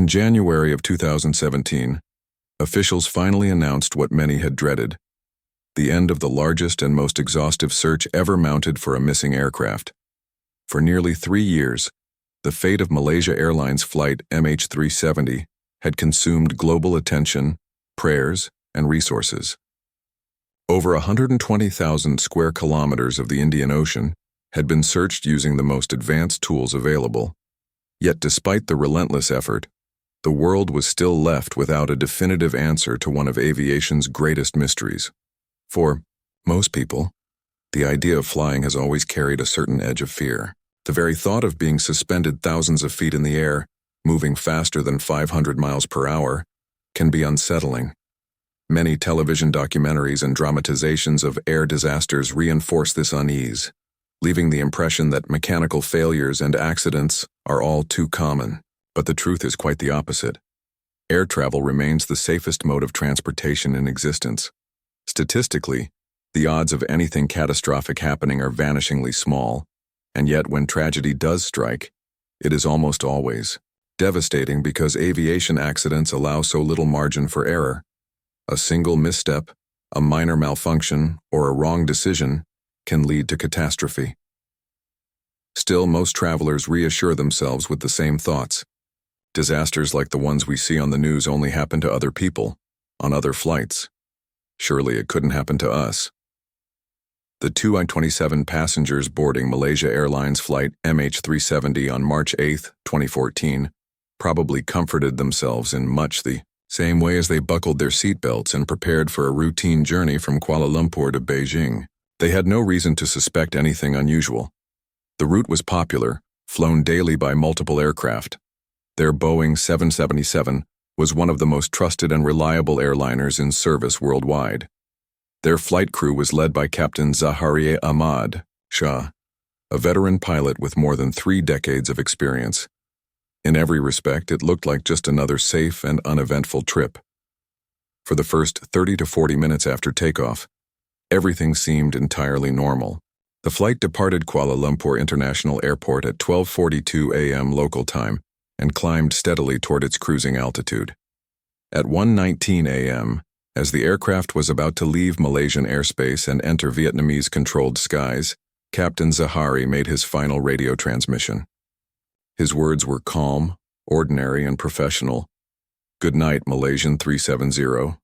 In January of 2017, officials finally announced what many had dreaded: the end of the largest and most exhaustive search ever mounted for a missing aircraft. For nearly 3 years, the fate of Malaysia Airlines Flight MH370 had consumed global attention, prayers, and resources. Over 120,000 square kilometers of the Indian Ocean had been searched using the most advanced tools available. Yet despite the relentless effort, the world was still left without a definitive answer to one of aviation's greatest mysteries. For most people, the idea of flying has always carried a certain edge of fear. The very thought of being suspended thousands of feet in the air, moving faster than 500 miles per hour, can be unsettling. Many television documentaries and dramatizations of air disasters reinforce this unease, leaving the impression that mechanical failures and accidents are all too common. But the truth is quite the opposite. Air travel remains the safest mode of transportation in existence. Statistically, the odds of anything catastrophic happening are vanishingly small, and yet when tragedy does strike, it is almost always devastating because aviation accidents allow so little margin for error. A single misstep, a minor malfunction, or a wrong decision can lead to catastrophe. Still, most travelers reassure themselves with the same thoughts. Disasters like the ones we see on the news only happen to other people, on other flights. Surely it couldn't happen to us. The two I-27 passengers boarding Malaysia Airlines Flight MH370 on March 8, 2014, probably comforted themselves in much the same way as they buckled their seatbelts and prepared for a routine journey from Kuala Lumpur to Beijing. They had no reason to suspect anything unusual. The route was popular, flown daily by multiple aircraft. Their Boeing 777 was one of the most trusted and reliable airliners in service worldwide. Their flight crew was led by Captain Zaharieh Ahmad Shah, a veteran pilot with more than 3 decades of experience. In every respect, it looked like just another safe and uneventful trip. For the first 30 to 40 minutes after takeoff, everything seemed entirely normal. The flight departed Kuala Lumpur International Airport at 12:42 a.m. local time and climbed steadily toward its cruising altitude. At 1:19 a.m., as the aircraft was about to leave Malaysian airspace and enter Vietnamese-controlled skies, Captain Zahari made his final radio transmission. His words were calm, ordinary, and professional. "Good night, Malaysian 370.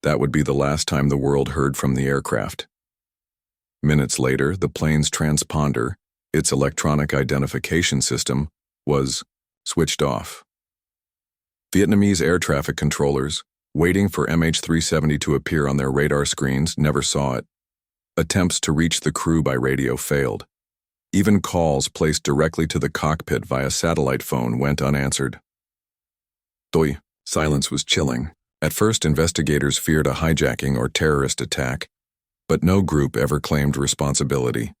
That would be the last time the world heard from the aircraft. Minutes later, the plane's transponder, its electronic identification system, was switched off. Vietnamese air traffic controllers, waiting for MH370 to appear on their radar screens, never saw it. Attempts to reach the crew by radio failed. Even calls placed directly to the cockpit via satellite phone went unanswered. Silence was chilling. At first, investigators feared a hijacking or terrorist attack, but no group ever claimed responsibility.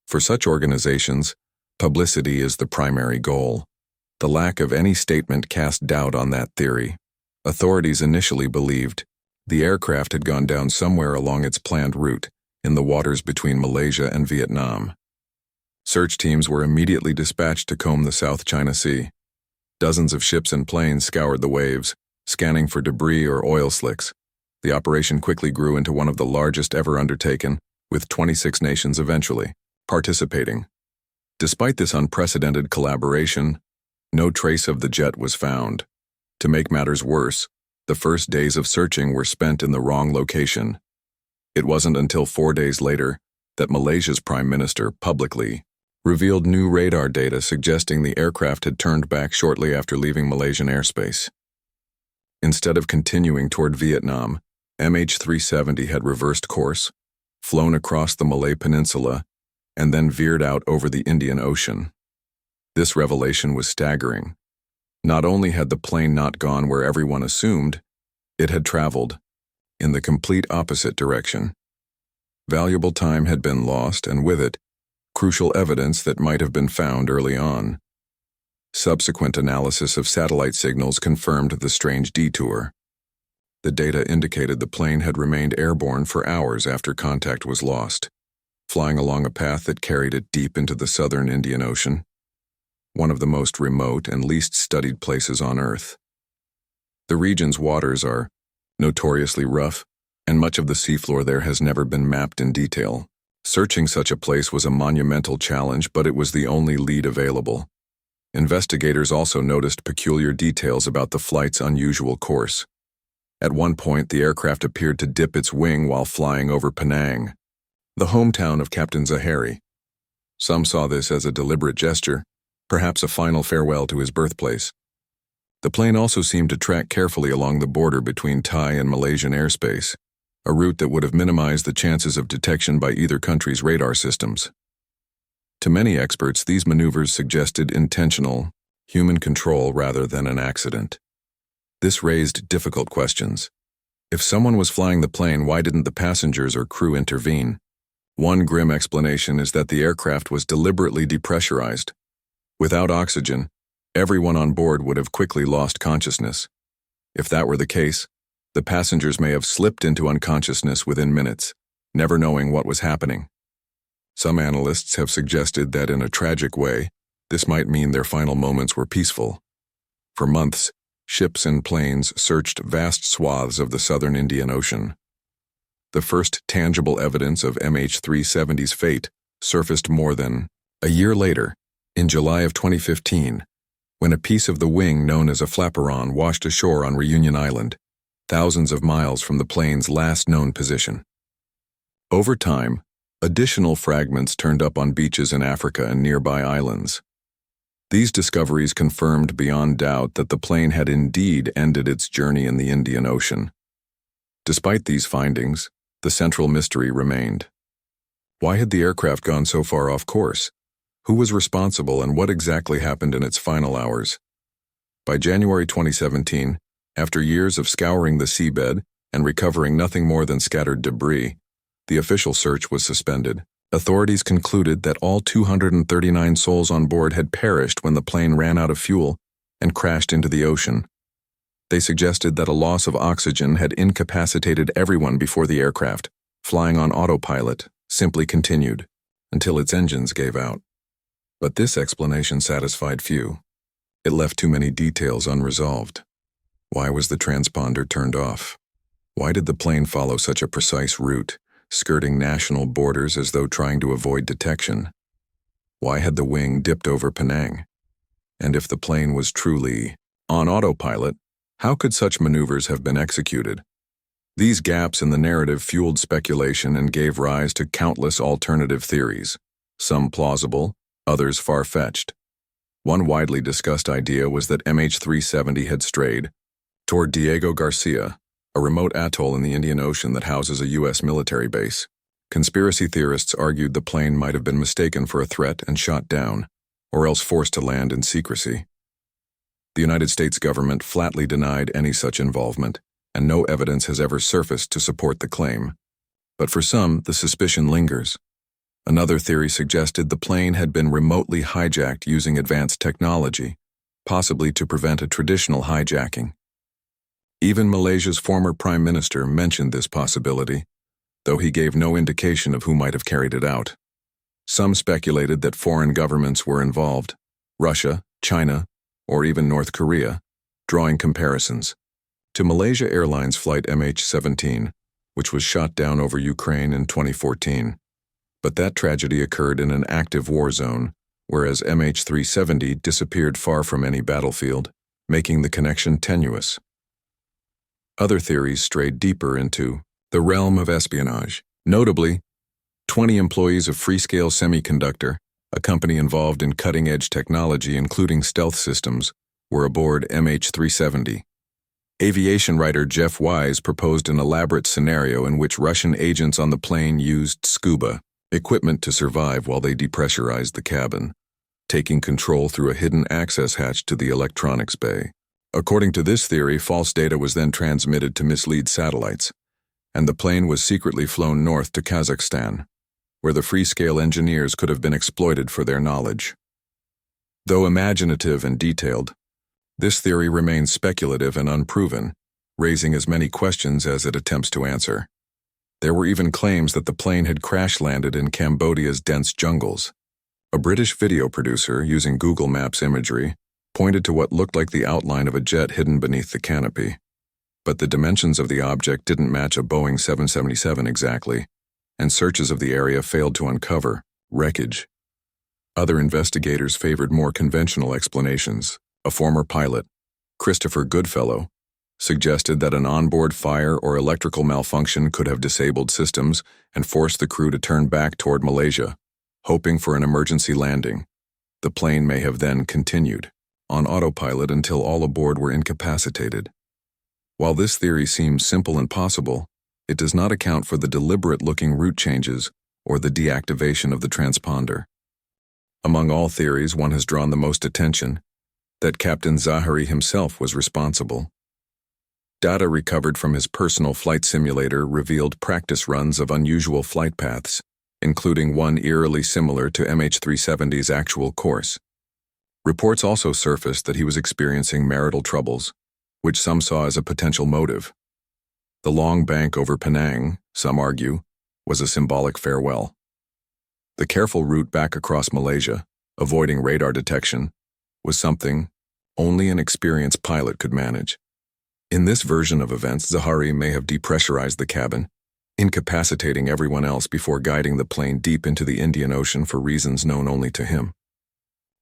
For such organizations, publicity is the primary goal. The lack of any statement cast doubt on that theory. Authorities initially believed the aircraft had gone down somewhere along its planned route, in the waters between Malaysia and Vietnam. Search teams were immediately dispatched to comb the South China Sea. Dozens of ships and planes scoured the waves, scanning for debris or oil slicks. The operation quickly grew into one of the largest ever undertaken, with 26 nations eventually participating. Despite this unprecedented collaboration, no trace of the jet was found. To make matters worse, the first days of searching were spent in the wrong location. It wasn't until 4 days later that Malaysia's Prime Minister publicly revealed new radar data suggesting the aircraft had turned back shortly after leaving Malaysian airspace. Instead of continuing toward Vietnam, MH370 had reversed course, flown across the Malay Peninsula, and then veered out over the Indian Ocean. This revelation was staggering. Not only had the plane not gone where everyone assumed, it had traveled in the complete opposite direction. Valuable time had been lost, and with it, crucial evidence that might have been found early on. Subsequent analysis of satellite signals confirmed the strange detour. The data indicated the plane had remained airborne for hours after contact was lost, flying along a path that carried it deep into the southern Indian Ocean. one of the most remote and least studied places on Earth. The region's waters are notoriously rough, and much of the seafloor there has never been mapped in detail. Searching such a place was a monumental challenge, but it was the only lead available. Investigators also noticed peculiar details about the flight's unusual course. At one point, the aircraft appeared to dip its wing while flying over Penang, the hometown of Captain Zahari. Some saw this as a deliberate gesture, perhaps a final farewell to his birthplace. The plane also seemed to track carefully along the border between Thai and Malaysian airspace, a route that would have minimized the chances of detection by either country's radar systems. To many experts, these maneuvers suggested intentional, human control rather than an accident. This raised difficult questions. If someone was flying the plane, why didn't the passengers or crew intervene? One grim explanation is that the aircraft was deliberately depressurized. Without oxygen, everyone on board would have quickly lost consciousness. If that were the case, the passengers may have slipped into unconsciousness within minutes, never knowing what was happening. Some analysts have suggested that in a tragic way, this might mean their final moments were peaceful. For months, ships and planes searched vast swaths of the southern Indian Ocean. The first tangible evidence of MH370's fate surfaced more than a year later, in July of 2015, when a piece of the wing known as a flaperon washed ashore on Reunion Island, thousands of miles from the plane's last known position. Over time, additional fragments turned up on beaches in Africa and nearby islands. These discoveries confirmed beyond doubt that the plane had indeed ended its journey in the Indian Ocean. Despite these findings, the central mystery remained. Why had the aircraft gone so far off course? Who was responsible, and what exactly happened in its final hours? By January 2017, after years of scouring the seabed and recovering nothing more than scattered debris, the official search was suspended. Authorities concluded that all 239 souls on board had perished when the plane ran out of fuel and crashed into the ocean. They suggested that a loss of oxygen had incapacitated everyone before the aircraft, flying on autopilot, simply continued until its engines gave out. But this explanation satisfied few. It left too many details unresolved. Why was the transponder turned off? Why did the plane follow such a precise route, skirting national borders as though trying to avoid detection? Why had the wing dipped over Penang? And if the plane was truly on autopilot, how could such maneuvers have been executed? These gaps in the narrative fueled speculation and gave rise to countless alternative theories, some plausible, others far-fetched. One widely discussed idea was that MH370 had strayed toward Diego Garcia, a remote atoll in the Indian Ocean that houses a U.S. military base. Conspiracy theorists argued the plane might have been mistaken for a threat and shot down, or else forced to land in secrecy. The United States government flatly denied any such involvement, and no evidence has ever surfaced to support the claim. But for some, the suspicion lingers. Another theory suggested the plane had been remotely hijacked using advanced technology, possibly to prevent a traditional hijacking. Even Malaysia's former prime minister mentioned this possibility, though he gave no indication of who might have carried it out. Some speculated that foreign governments were involved, Russia, China, or even North Korea, drawing comparisons to Malaysia Airlines Flight MH370, which was shot down over Ukraine in 2014. But that tragedy occurred in an active war zone, whereas MH370 disappeared far from any battlefield, making the connection tenuous. Other theories strayed deeper into the realm of espionage. Notably, 20 employees of Freescale Semiconductor, a company involved in cutting-edge technology including stealth systems, were aboard MH370. Aviation writer Jeff Wise proposed an elaborate scenario in which Russian agents on the plane used scuba equipment to survive while they depressurized the cabin, taking control through a hidden access hatch to the electronics bay. According to this theory, false data was then transmitted to mislead satellites, and the plane was secretly flown north to Kazakhstan, where the Freescale engineers could have been exploited for their knowledge. Though imaginative and detailed, this theory remains speculative and unproven, raising as many questions as it attempts to answer. There were even claims that the plane had crash-landed in Cambodia's dense jungles. A British video producer, using Google Maps imagery, pointed to what looked like the outline of a jet hidden beneath the canopy. But the dimensions of the object didn't match a Boeing 777 exactly, and searches of the area failed to uncover wreckage. Other investigators favored more conventional explanations. A former pilot, Christopher Goodfellow, suggested that an onboard fire or electrical malfunction could have disabled systems and forced the crew to turn back toward Malaysia, hoping for an emergency landing. The plane may have then continued on autopilot until all aboard were incapacitated. While this theory seems simple and possible, it does not account for the deliberate-looking route changes or the deactivation of the transponder. Among all theories, one has drawn the most attention: that Captain Zahari himself was responsible. Data recovered from his personal flight simulator revealed practice runs of unusual flight paths, including one eerily similar to MH370's actual course. Reports also surfaced that he was experiencing marital troubles, which some saw as a potential motive. The long bank over Penang, some argue, was a symbolic farewell. The careful route back across Malaysia, avoiding radar detection, was something only an experienced pilot could manage. In this version of events, Zahari may have depressurized the cabin, incapacitating everyone else before guiding the plane deep into the Indian Ocean for reasons known only to him.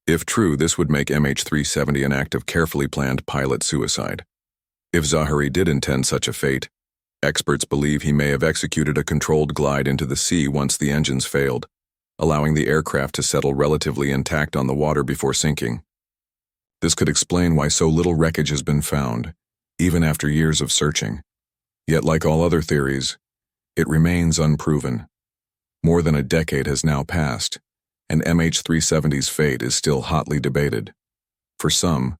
If true, this would make MH370 an act of carefully planned pilot suicide. If Zahari did intend such a fate, experts believe he may have executed a controlled glide into the sea once the engines failed, allowing the aircraft to settle relatively intact on the water before sinking. This could explain why so little wreckage has been found, even after years of searching. Yet, like all other theories, it remains unproven. More than a decade has now passed, and MH370's fate is still hotly debated. For some,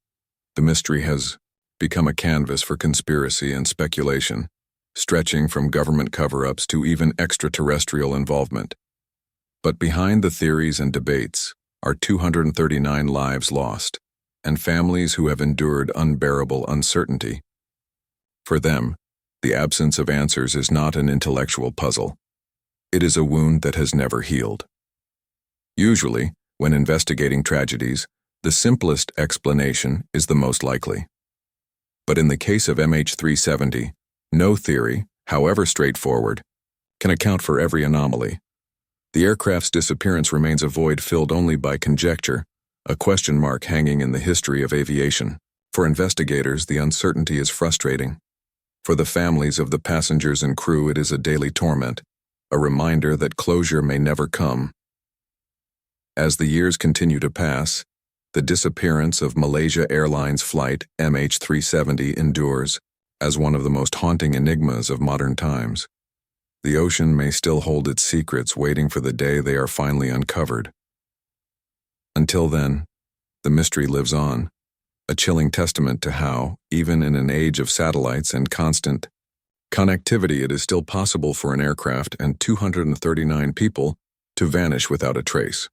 the mystery has become a canvas for conspiracy and speculation, stretching from government cover-ups to even extraterrestrial involvement. But behind the theories and debates are 239 lives lost, and families who have endured unbearable uncertainty. For them, the absence of answers is not an intellectual puzzle. It is a wound that has never healed. Usually, when investigating tragedies, the simplest explanation is the most likely. But in the case of MH370, no theory, however straightforward, can account for every anomaly. The aircraft's disappearance remains a void filled only by conjecture, a question mark hanging in the history of aviation. For investigators, the uncertainty is frustrating. For the families of the passengers and crew, it is a daily torment, a reminder that closure may never come. As the years continue to pass, the disappearance of Malaysia Airlines Flight MH370 endures as one of the most haunting enigmas of modern times. The ocean may still hold its secrets, waiting for the day they are finally uncovered. Until then, the mystery lives on, a chilling testament to how, even in an age of satellites and constant connectivity, it is still possible for an aircraft and 239 people to vanish without a trace.